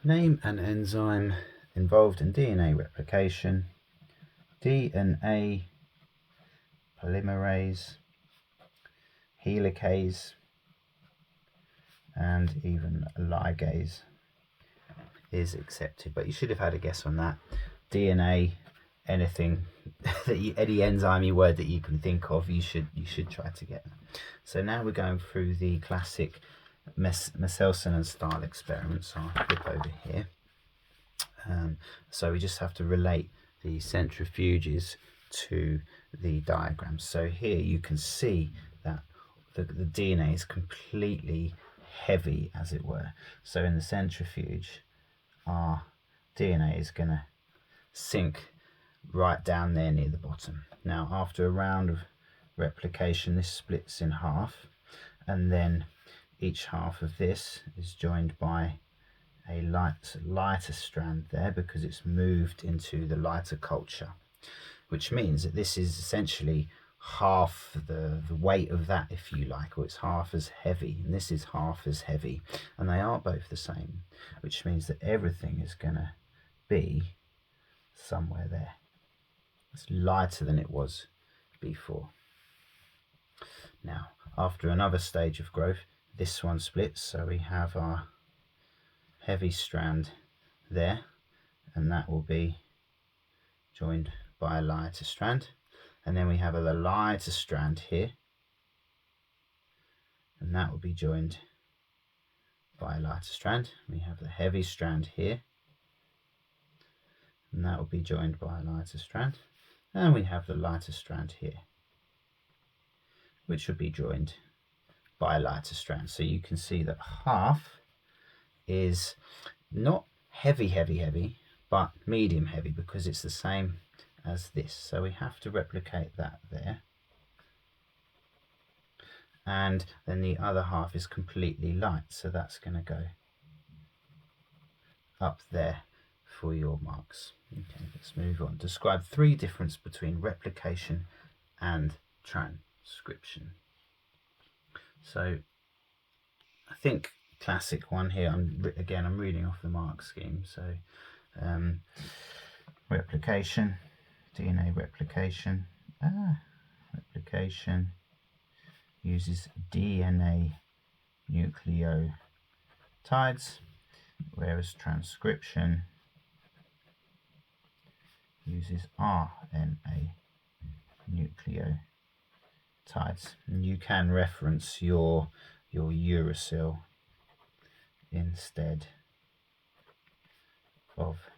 Name an enzyme involved in DNA replication. DNA polymerase, helicase, and even ligase is accepted. But you should have had a guess on that. DNA, anything that any enzyme word that you can think of, you should try to get that. So now we're going through the classic Michelson and Stahl experiments. So I'll flip over here. So we just have to relate the centrifuges to the diagrams. So here you can see that the DNA is completely heavy, as it were. So in the centrifuge, our DNA is going to sink right down there near the bottom. Now, after a round of replication, this splits in half, and then each half of this is joined by a lighter strand there because it's moved into the lighter culture, which means that this is essentially half the weight of that, if you like, or it's half as heavy, and this is half as heavy, and they are both the same, which means that everything is going to be somewhere there. It's lighter than it was before. Now, after another stage of growth, this one splits, so we have our heavy strand there, and that will be joined by a lighter strand, and then we have a lighter strand here, and that will be joined by a lighter strand. We have the heavy strand here, and that will be joined by a lighter strand, and we have the lighter strand here, which will be joined by a lighter strand. So you can see that half is not heavy, but medium heavy, because it's the same as this. So we have to replicate that there. And then the other half is completely light, so that's going to go up there for your marks. Okay, let's move on. Describe 3 differences between replication and transcription. So I think classic one here, I'm reading off the mark scheme. So replication, DNA replication, replication uses DNA nucleotides, whereas transcription uses RNA nucleotides. And you can reference your uracil instead of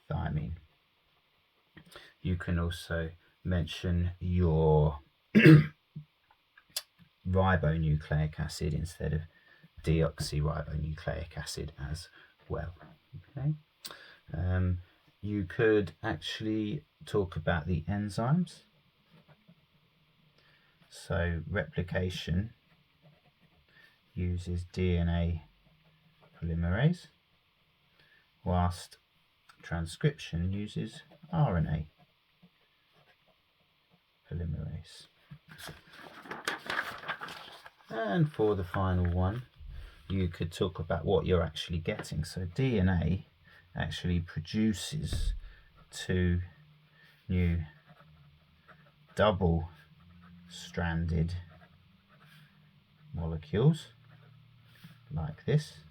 thymine. You can also mention your ribonucleic acid instead of deoxyribonucleic acid as well. Okay. You could actually talk about the enzymes. So replication uses DNA polymerase, whilst transcription uses RNA polymerase. And for the final one, you could talk about what you're actually getting. So DNA actually produces 2 new double-stranded molecules like this,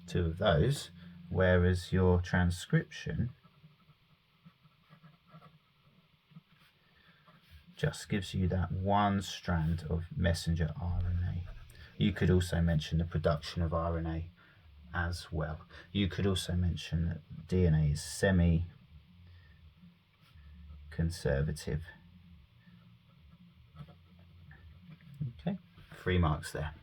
2 of those, whereas your transcription just gives you that 1 strand of messenger RNA. You could also mention the production of RNA as well. You could also mention that DNA is semi-conservative. Okay, 3 marks there.